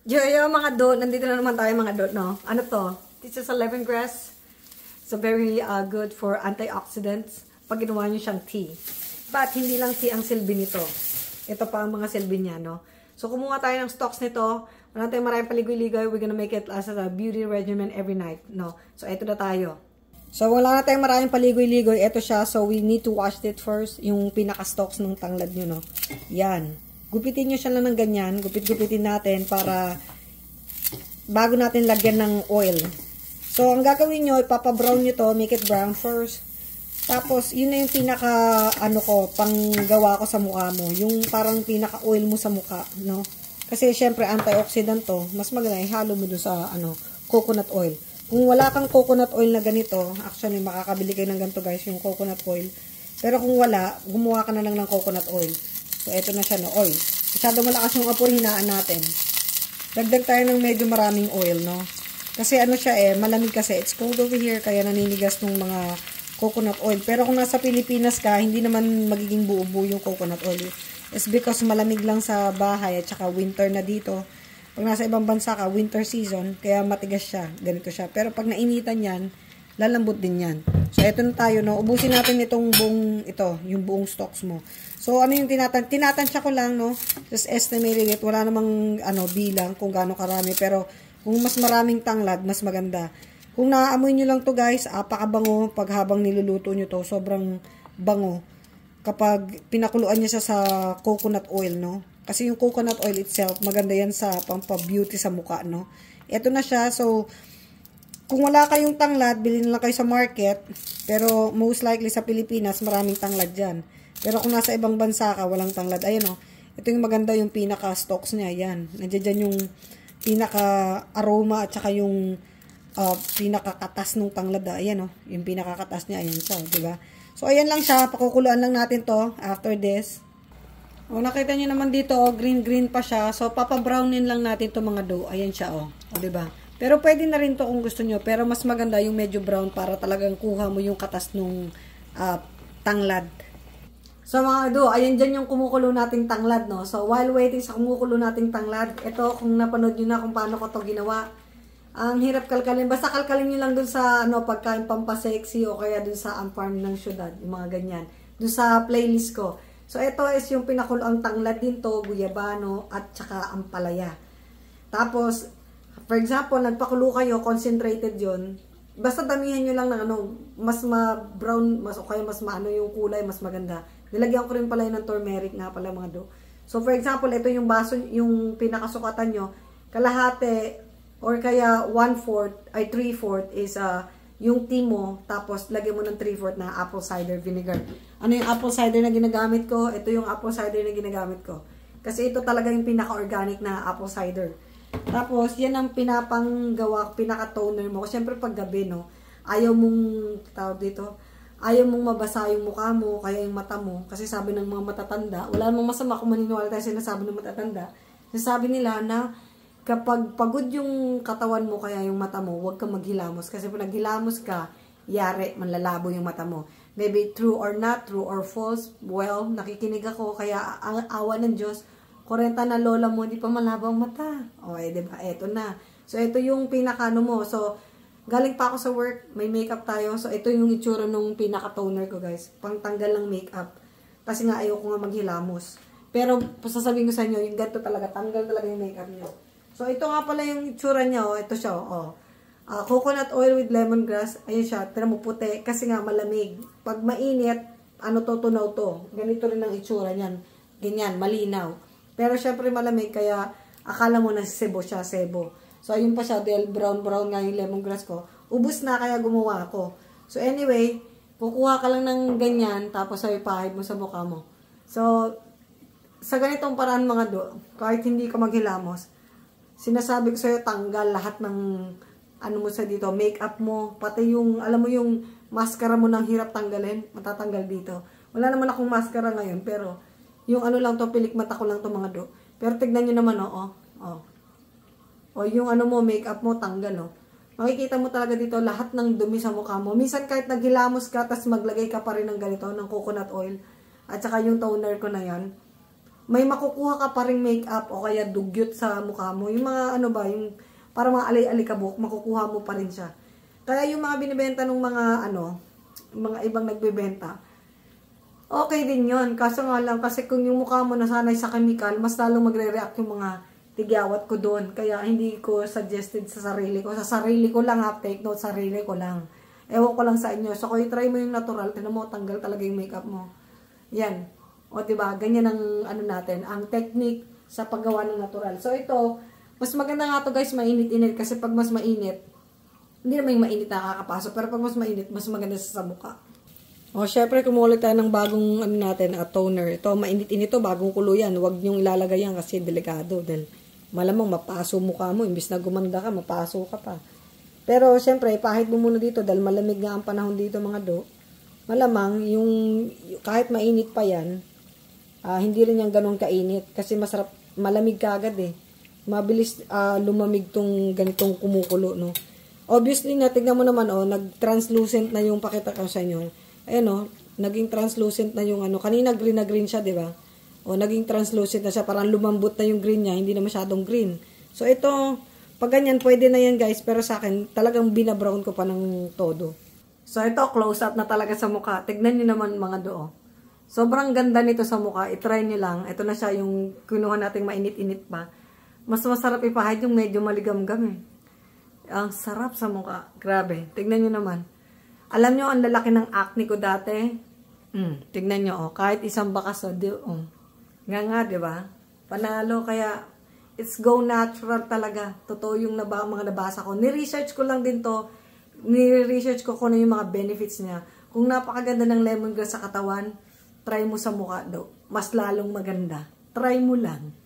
Yo, mga do, nandito na naman tayo mga do, no? Ano to? This is a lemongrass. It's a very good for antioxidants. Pag ginawa nyo siyang tea. But hindi lang tea ang silbi nito. Ito pa ang mga silbi niya, no? So, kumuha tayo ng stocks nito. Wala tayong maraming paligoy-ligoy. We're gonna make it as a beauty regimen every night, no? So, ito na tayo. So, wala na tayong maraming paligoy-ligoy. Ito siya. So, we need to wash it first. Yung pinaka-stocks ng tanglad nyo, no? Yan. Gupitin nyo siya lang ng ganyan. Gupit-gupitin natin para bago natin lagyan ng oil. So, ang gagawin nyo, ipapa-brown nyo to. Make it brown first. Tapos, yun na yung pinaka, panggawa ko sa mukha mo. Yung parang pinaka-oil mo sa mukha, no? Kasi, syempre, antioxidant to. Mas maganda, ihalo mo doon sa, coconut oil. Kung wala kang coconut oil na ganito, actually, makakabili kayo ng ganito, guys, yung coconut oil. Pero kung wala, gumawa ka na lang ng coconut oil. So, eto na siya, no, oil. Masyado malakas yung apoy, hinaan natin. Dagdag tayo ng medyo maraming oil, no? Kasi siya malamig kasi. It's cold over here, kaya naninigas ng mga coconut oil. Pero kung nasa Pilipinas ka, hindi naman magiging buo-buo yung coconut oil. It's because malamig lang sa bahay at saka winter na dito. Pag nasa ibang bansa ka, winter season, kaya matigas siya. Ganito siya. Pero pag nainitan yan, lalambot din yan. So, eto na tayo, no? Ubusin natin itong buong, yung buong stocks mo. So, ano yung tinatansya ko lang, no? Just estimated it. Wala namang, bilang kung gaano karami. Pero, kung mas maraming tanglad, mas maganda. Kung naaamoy nyo lang to guys, apakabango pag habang niluluto nyo to. Sobrang bango. Kapag pinakuluan nyo siya sa coconut oil, no? Kasi yung coconut oil itself, maganda yan sa pampa-beauty sa mukha, no? Ito na siya. So, kung wala kayong tanglad, bilhin na lang kayo sa market. Pero, most likely sa Pilipinas, maraming tanglad dyan. Pero kung nasa ibang bansa ka, walang tanglad. Ayan, ito yung maganda yung pinaka-stocks niya. Yan. Nandiyan dyan yung pinaka-aroma at saka yung pinaka-katas ng tanglad. Ayan, yung pinaka-katas niya. Ayan siya, diba? So, ayan lang siya. Pakukuluan lang natin to after this. Nakita niyo naman dito, green-green pa siya. So, papabrownin lang natin to mga dough. Ayan siya, diba? Pero pwede na rin to kung gusto nyo. Pero mas maganda yung medyo brown para talagang kuha mo yung katas nung tanglad. So mga do, ayan dyan yung kumukulo nating tanglad, no? So while waiting sa kumukulo nating tanglad, ito kung napanood nyo na kung paano ko to ginawa. Ang hirap kalkalin. Basta kalkalin nyo lang dun sa pagkain pampasexy o kaya dun sa farm ng syudad. Yung mga ganyan. Dun sa playlist ko. So ito is yung pinakulo ang tanglad din to, guyabano at saka ampalaya. Tapos, for example, nagpakulo kayo, concentrated yon. Basta damihan nyo lang ng mas ma-brown, o kaya mas maano yung kulay, mas maganda. Nilagyan ko rin pala yun ng turmeric nga pala mga do. So, for example, ito yung baso, yung pinakasukatan nyo, kalahati, or kaya 1/4, ay 3/4 is yung tea mo, tapos lagyan mo ng 3/4 na apple cider vinegar. Ano yung apple cider na ginagamit ko? Ito yung apple cider na ginagamit ko. Kasi ito talaga yung pinaka-organic na apple cider. Tapos, yan ang pinapanggawa, pinaka-toner mo. Siyempre, pag gabi, no, ayaw mong, tawag dito, ayaw mong mabasa yung mukha mo, kaya yung mata mo. Kasi sabi ng mga matatanda, wala namang masama kung maniniwala tayo sinasabi ng matatanda. Sinasabi nila na kapag pagod yung katawan mo, kaya yung mata mo, huwag kang maghilamos. Kasi pag naghilamos ka, yari, manlalabo yung mata mo. Maybe true or not, true or false. Well, nakikinig ako, kaya ang awa ng Diyos, 40 na lola mo, hindi pa malabang mata. O, diba? Eto na. So, ito yung pinaka mo. So, galing pa ako sa work, may makeup tayo. So, ito yung itsura nung pinaka-toner ko, guys. Pangtanggal ng makeup. Kasi nga, ayoko nga maghilamos. Pero, sasabihin ko sa inyo, yung ganito talaga, tanggal talaga yung makeup niyo. So, ito nga pala yung itsura niya, Ito siya, coconut oil with lemongrass. Ayun siya, tira mo puti. Kasi nga, malamig. Pag mainit, tutunaw to. Ganito rin ang itsura niyan. Ganyan, malinaw. Pero syempre malamig, kaya akala mo na sebo siya, sebo. So, ayun pa siya, dahil brown-brown nga yung lemongrass ko. Ubus na, kaya gumawa ako. So, anyway, kukuha ka lang ng ganyan, tapos ay pahid mo sa mukha mo. So, sa ganitong paraan mga do, kahit hindi ka maghilamos, sinasabi ko sa'yo, tanggal lahat ng, mo sa dito, makeup mo, pati yung, alam mo yung mascara mo nang hirap tanggalin, matatanggal dito. Wala naman akong mascara ngayon, pero, yung lang to, pilik mata ko lang to mga do. Pero tignan nyo naman, O yung mo, makeup mo, tanggal, Makikita mo talaga dito, lahat ng dumi sa mukha mo. Minsan kahit naghilamos ka, tas maglagay ka pa rin ng ganito, ng coconut oil. At saka yung toner ko na yan. may makukuha ka pa ring makeup o kaya dugyot sa mukha mo. Yung mga ano ba, yung para mga alay-alikabok, makukuha mo pa rin siya. Kaya yung mga binibenta ng mga ano, mga ibang nagbebenta, okay din yun. Kaso nga lang, kasi kung yung mukha mo nasanay sa chemical, mas lalong magre-react yung mga tigyawat ko doon. Kaya hindi ko suggested sa sarili ko. Sa sarili ko lang, take note, sarili ko lang. Ewan ko lang sa inyo. So, kung try mo yung natural, tinan mo, tanggal talaga yung makeup mo. Yan. O, diba? Ganyan ang, ano natin, ang technique sa paggawa ng natural. So, ito, mas maganda nga to guys, mainit-init. Kasi pag mas mainit, hindi naman yung mainit nakakapasok. Pero pag mas mainit, mas maganda sa mukha. O, syempre, kumulit tayo ng bagong, ano natin, toner. Ito, mainit-init to, bagong kulo yan. Huwag nyong ilalagay yan kasi delikado. Dahil, malamang mapaso mukha mo. Imbis na gumanda ka, mapaso ka pa. Pero, syempre, pahit mo muna dito. Dahil malamig nga ang panahon dito, mga do. Malamang, yung, kahit mainit pa yan, hindi rin yung ganun kainit. Kasi masarap, malamig ka agad eh. Mabilis lumamig tong ganitong kumukulo, no. Obviously, tignan mo naman, nag-translucent na yung pakita ko sa inyo. Ayan, naging translucent na yung ano. Kanina green na green siya, di ba? Naging translucent na siya. Parang lumambot na yung green niya. Hindi na masyadong green. So, ito, pag ganyan, pwede na yan, guys. Pero sa akin, talagang binabrown ko pa ng todo. So, ito, close-up na talaga sa mukha. Tignan nyo naman, mga do. Sobrang ganda nito sa mukha. I-try nyo lang. Ito na siya yung kinuha nating mainit-init pa. Mas masarap ipahid yung medyo maligam-gam eh. Ang sarap sa mukha. Grabe. Tignan nyo naman. Alam nyo, ang lalaki ng acne ko dati. Tignan nyo, kahit isang bakas, nga, diba? Panalo, kaya, it's go natural talaga. Totoo yung mga nabasa ko. Ni-research ko lang din to. Ni-research ko kung ano yung mga benefits niya. Kung napakaganda ng lemongrass sa katawan, try mo sa mukha daw. Mas lalong maganda. Try mo lang.